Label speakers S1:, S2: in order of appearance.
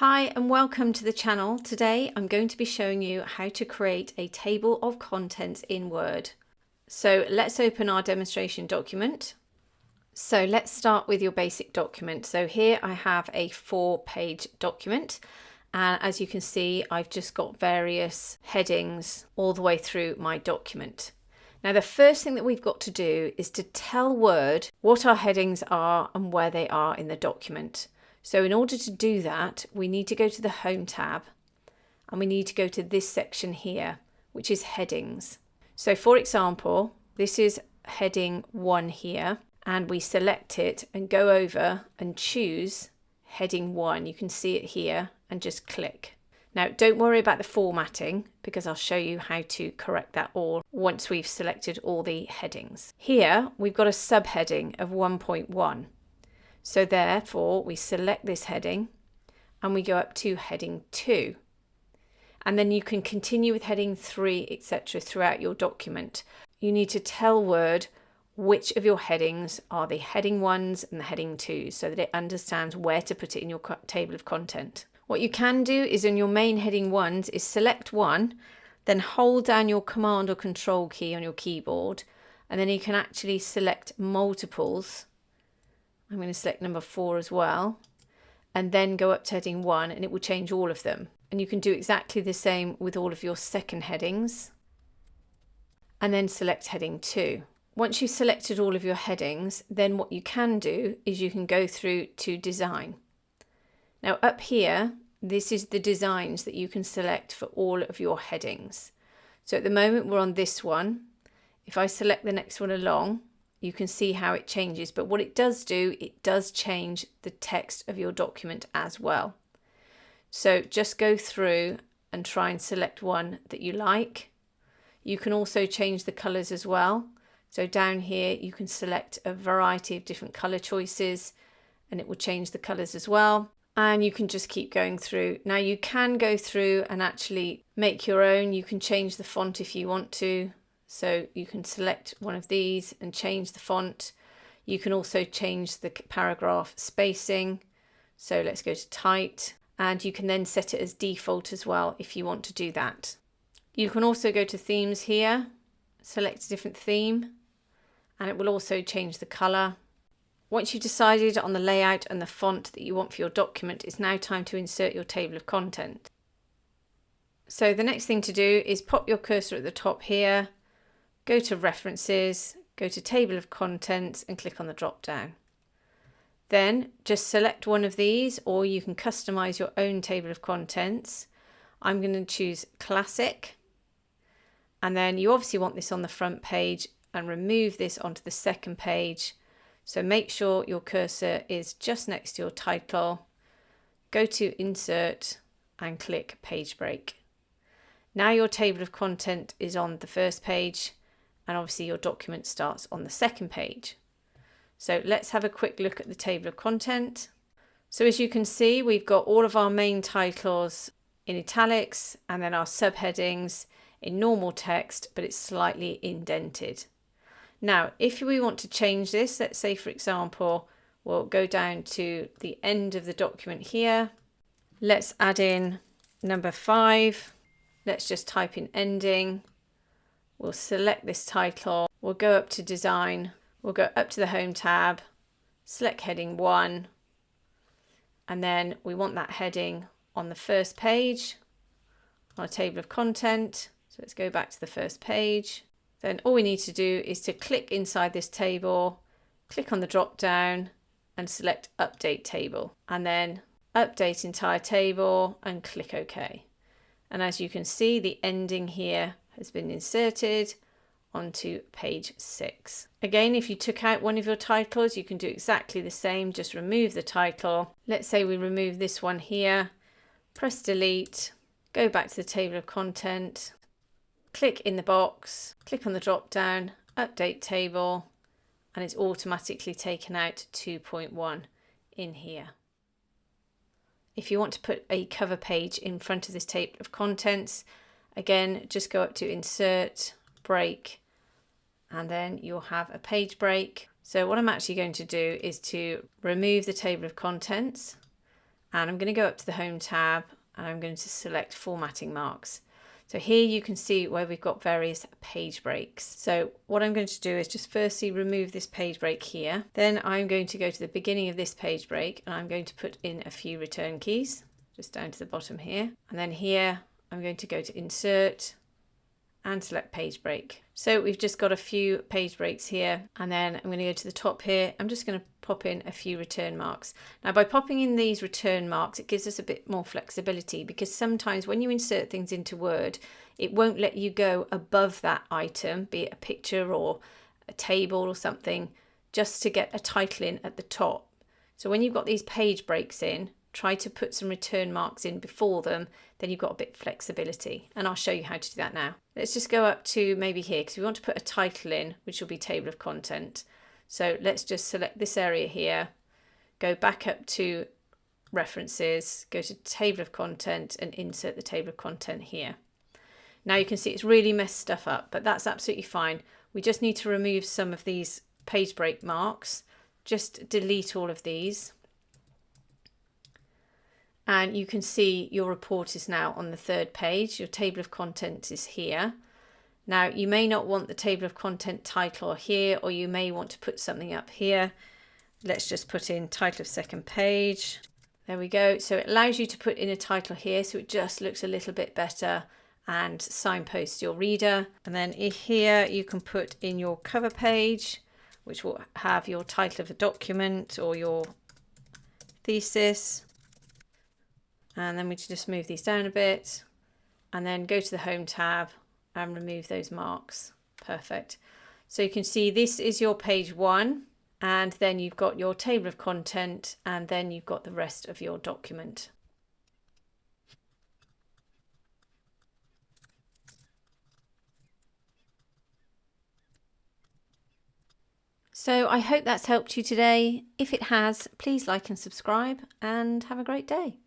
S1: Hi and welcome to the channel. Today I'm going to be showing you how to create a table of contents in Word. So let's open our demonstration document. So let's start with your basic document. So here I have a 4-page document, and as you can see I've just got various headings all the way through my document. Now the first thing that we've got to do is to tell Word what our headings are and where they are in the document. So in order to do that, we need to go to the Home tab and we need to go to this section here, which is headings. So for example, this is heading 1 here, and we select it and go over and choose heading 1. You can see it here and just click. Now don't worry about the formatting because I'll show you how to correct that all once we've selected all the headings. Here we've got a subheading of 1.1. So therefore we select this heading and we go up to heading 2. And then you can continue with heading 3, etc. throughout your document. You need to tell Word which of your headings are the heading 1s and the heading 2s so that it understands where to put it in your table of content. What you can do is in your main heading 1s is select one, then hold down your Command or Control key on your keyboard, and then you can actually select multiples. I'm going to select number 4 as well, and then go up to heading 1 and it will change all of them. And you can do exactly the same with all of your second headings, and then select heading 2. Once you've selected all of your headings, then what you can do is you can go through to design. Now up here, this is the designs that you can select for all of your headings. So at the moment we're on this one. If I select the next one along, you can see how it changes, but what it does do, it does change the text of your document as well. So just go through and try and select one that you like. You can also change the colours as well. So down here you can select a variety of different colour choices and it will change the colours as well. And you can just keep going through. Now you can go through and actually make your own. You can change the font if you want to. So you can select one of these and change the font. You can also change the paragraph spacing. So let's go to tight, and you can then set it as default as well if you want to do that. You can also go to themes here, select a different theme, and it will also change the color. Once you've decided on the layout and the font that you want for your document, it's now time to insert your table of content. So the next thing to do is pop your cursor at the top here, go to References, go to Table of Contents and click on the drop down. Then just select one of these, or you can customize your own table of contents. I'm going to choose Classic, and then you obviously want this on the front page and remove this onto the second page. So make sure your cursor is just next to your title. Go to Insert and click Page Break. Now your table of content is on the first page, and obviously your document starts on the second page. So let's have a quick look at the table of content. So as you can see, we've got all of our main titles in italics and then our subheadings in normal text, but it's slightly indented. Now, if we want to change this, let's say for example, we'll go down to the end of the document here. Let's add in number 5. Let's just type in ending. We'll select this title, we'll go up to design, we'll go up to the Home tab, select heading 1, and then we want that heading on the first page on a table of content. So let's go back to the first page. Then all we need to do is to click inside this table, click on the drop down and select Update Table, and then Update Entire Table and click OK. And as you can see, the ending here has been inserted onto page 6. Again, if you took out one of your titles, you can do exactly the same, just remove the title. Let's say we remove this one here, press delete, go back to the table of content, click in the box, click on the drop down, update table, and it's automatically taken out 2.1 in here. If you want to put a cover page in front of this table of contents, again, just go up to Insert, Break, and then you'll have a page break. So what I'm actually going to do is to remove the table of contents, And I'm going to go up to the Home tab and I'm going to select Formatting Marks. So here you can see where we've got various page breaks. So what I'm going to do is just firstly remove this page break here. Then I'm going to go to the beginning of this page break and I'm going to put in a few return keys, just down to the bottom here. And then here I'm going to go to Insert and select page break. So we've just got a few page breaks here, and then I'm going to go to the top here. I'm just going to pop in a few return marks. Now by popping in these return marks, it gives us a bit more flexibility, because sometimes when you insert things into Word, it won't let you go above that item, be it a picture or a table or something, just to get a title in at the top. So when you've got these page breaks in, try to put some return marks in before them, then you've got a bit of flexibility. And I'll show you how to do that now. Let's just go up to maybe here, because we want to put a title in, which will be table of content. So let's just select this area here, go back up to references, go to table of content and insert the table of content here. Now you can see it's really messed stuff up, but that's absolutely fine. We just need to remove some of these page break marks. Just delete all of these. And you can see your report is now on the third page. Your table of contents is here. Now you may not want the table of content title here, or you may want to put something up here. Let's just put in title of second page. There we go. So it allows you to put in a title here, so it just looks a little bit better and signposts your reader. And then here you can put in your cover page, which will have your title of a document or your thesis. And then we just move these down a bit and then go to the Home tab and remove those marks. Perfect. So you can see this is your page 1, and then you've got your table of content, and then you've got the rest of your document. So I hope that's helped you today. If it has, please like and subscribe, and have a great day.